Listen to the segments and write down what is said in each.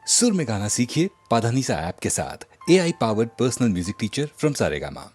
सुर में गाना सीखिए पाधानीसा ऐप के साथ। AI powered personal music teacher from Saregama.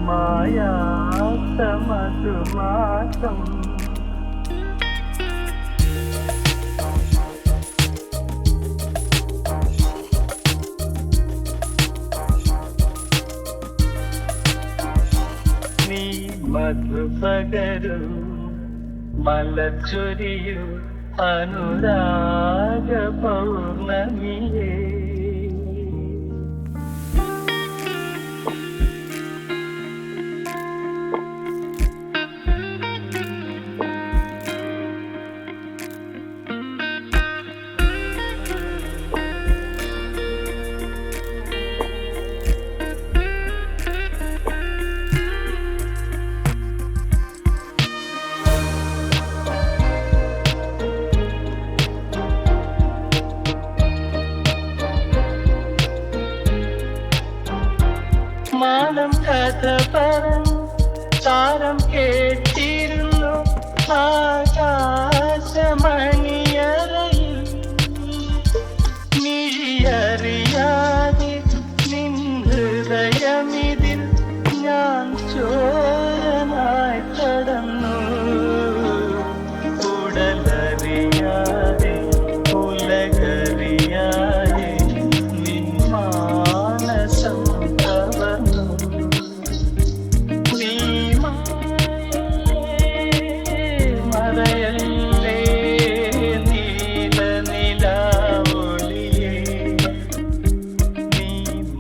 മായാ മധുമാസം നീ മധുപകരു മലച്ചൊരിയു അനുരാഗ പൗർണമിയേ മാനം കഥ പറഞ്ഞു താരം കേട്ടിരുന്നു ആകാശമണിയറയിൽ മിഴിയറിയാതെ നിൻ ഹൃദയമിതിൽ ഞാൻ ചോരനായി കടന്നു ഉടലറിയാതെ ഉലകറിയാതെ നിൻ മാനസം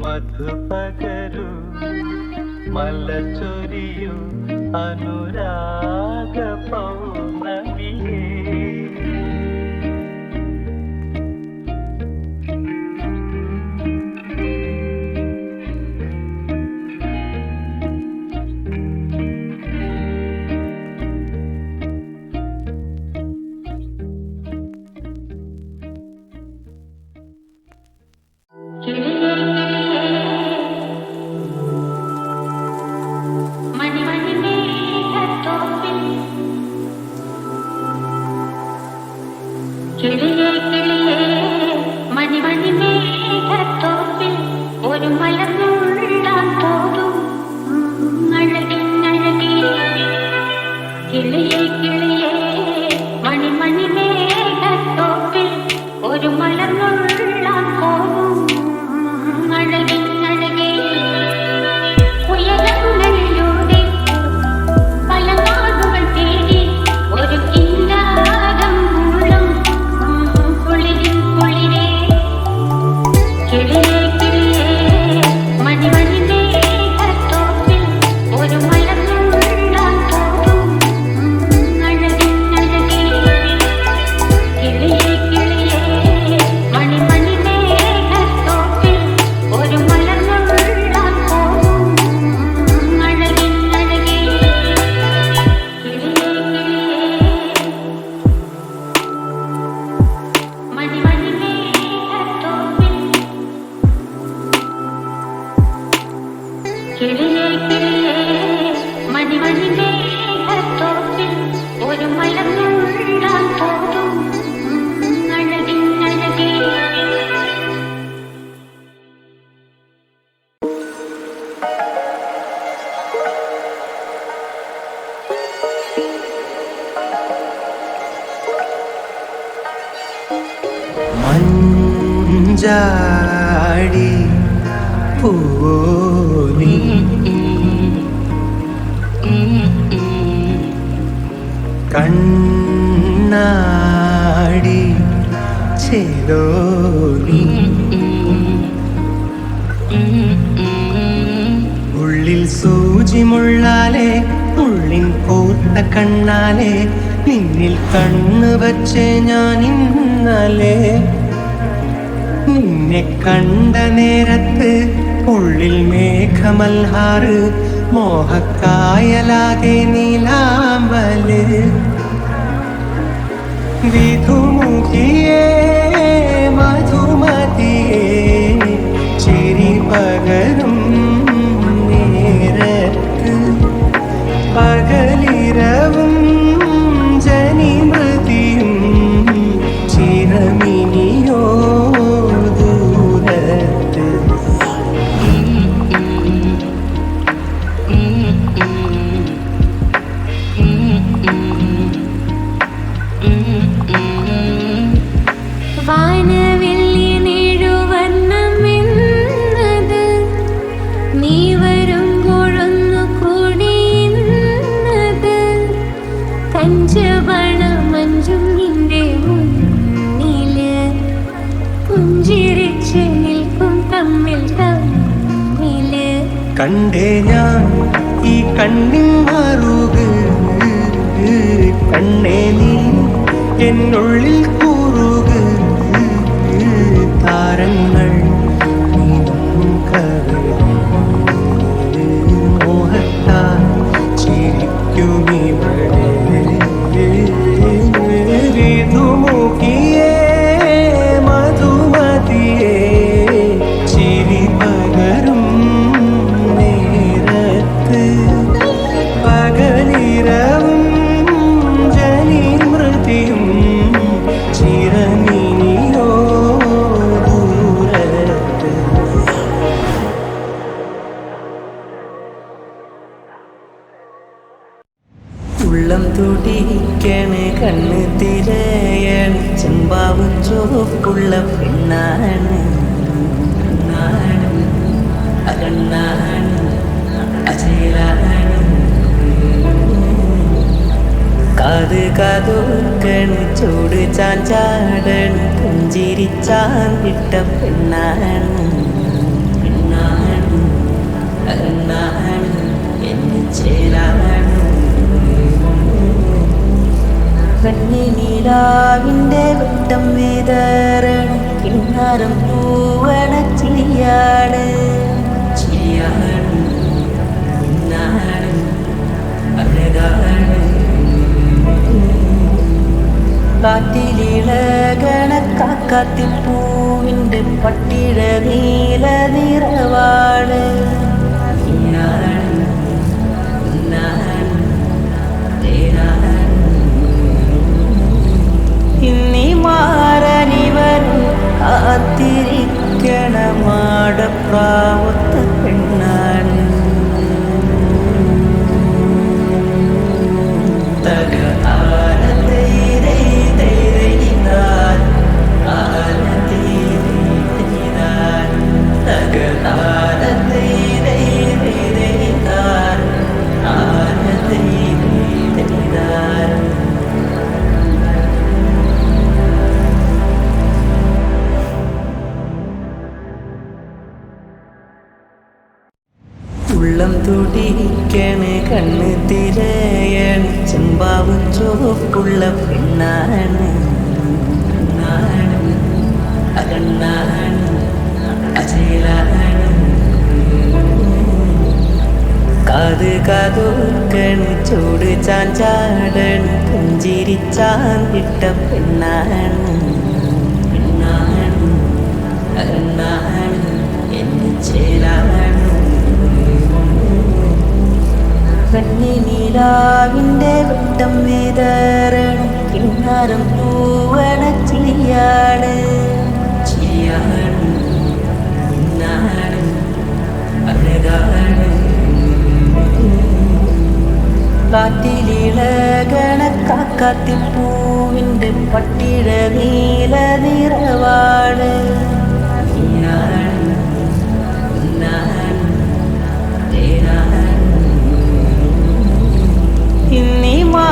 മധുപകരു മലച്ചൊരിയു അനുരാഗ പൗർണമിയേ ഒരു മലർന്നുള്ളാൻ തോന്നും അഴകിൻ അഴകേ കിളിയേ കിളിയേ മണിമണി മേഘത്തോപ്പിൽ ഒരു മലർന്നുള്ളാൻ തോന്നും അഴകിൻ അഴകേ ഉയരങ്ങളിലൂടെ പല നാടുകൾ തേടി ഒരു കിന്നാരം മൂളം കുളിരിൻ കുളിരേ കിളിയേ മഞ്ചാടി പൂവോനി കണ്ണാടി ചേലോനി ഉള്ളിൽ സൂചിമുള്ളാലെ ഉള്ളിൻ പൂത്ത കണ്ണാലെ നിന്നിൽ കണ്ണു വച്ചേ ഞാൻ ഇന്നലെ നിന്നെ കണ്ട നേരത്ത് ഉള്ളിൽ മേഘമൽഹാറ് മോഹക്കായലാകെ നീലാമ്പല് വിധുമുഖിയേ മധുമതിയേ ചിരി പകരും നേരത്ത് പകലിരവും ജനിമൃതിയും ചിരമിനിയോ ദൂരത്ത് വാനവെള്ളി നീഴുവർണ്ണമെന്നത് നീ വരുമ്പോഴൊന്നു കൂടിയുന്നത് കഞ്ചവണ മഞ്ചും നിന്റെ മുന്നില് പുഞ്ചിരിച്ച് നിൽക്കും തമ്മിൽ തമ്മില് കണ്ടേ ഞാൻ ഈ കണ്ണിൻ മറുക് കണ്ണേ നീ എന്നുള്ളിൽ കൂറുക് താരങ്ങൾ മോഹത്താൽ ചിരിക്കുമിവിടെ വിധുമുഖിയേ മധുമതിയേ ചിരി പകരും നേരത്ത് പകലിരവും ജനിമൃതിയും ചിരമിനിയോ ദൂരത്ത് ഉള്ളം തുടിക്കണ് കണ്ണ് തിരയണ് ചെമ്പാവും ചുവപ്പുള്ള പെണ്ണാണ് അകണ്ണാണ് അജയലാണ് കാത് കാതോക്കണ് ചൂട് ചാഞ്ചാടണ് പുഞ്ചിരിച്ചാന്തിട്ട പെണ്ണാണ് അകണ്ണാണ് എന്ന് ചേലാണ് കണ്ണിനിലാവിൻ്റെ വെട്ടം വേദാറാണ് കിന്നാരം പൂവണ ചിരിയാണ് പിന്നാണ് അഴകാണ് കാറ്റിലിളകണ കാക്കാത്തിപ്പൂവിൻ്റെ പട്ടിഴ നീല നിറവാണ് ഇന്നീ മാറനിവരും കാത്തിരിക്കണ മാടപ്രാവത്ത പെണ്ണാണ് തക ആനതൈരൈ തൈരൈനാൻ ആനതൈരൈനാൻ തക ആനതൈരൈ തൈരൈനാൻ ആനതൈരൈനാൻ ഉള്ളം തുടിക്കണ് കണ്ണ് തിരയണ് ചെമ്പാവും ചുവപ്പുള്ള പെണ്ണാണ് അകണ്ണാണ് അജയലാണ് കാത് കാതോക്കണ് ചൂട് ചാഞ്ചാടണ് പുഞ്ചിരിച്ചാന്തിട്ട പെണ്ണാണ് അകണ്ണാണ് എന്ന് ചേലാണ് കണ്ണിനിലാവിൻ്റെ വെട്ടം വേദാറാണ് കിന്നാരം പൂവണ ചിരിയാണ് പിന്നാണ് അഴകാണ് കാറ്റിലിളകണ കാക്കാത്തിപ്പൂവിൻ്റെ പട്ടിഴ നീല നിറവാണ് ഇന്നീ മാ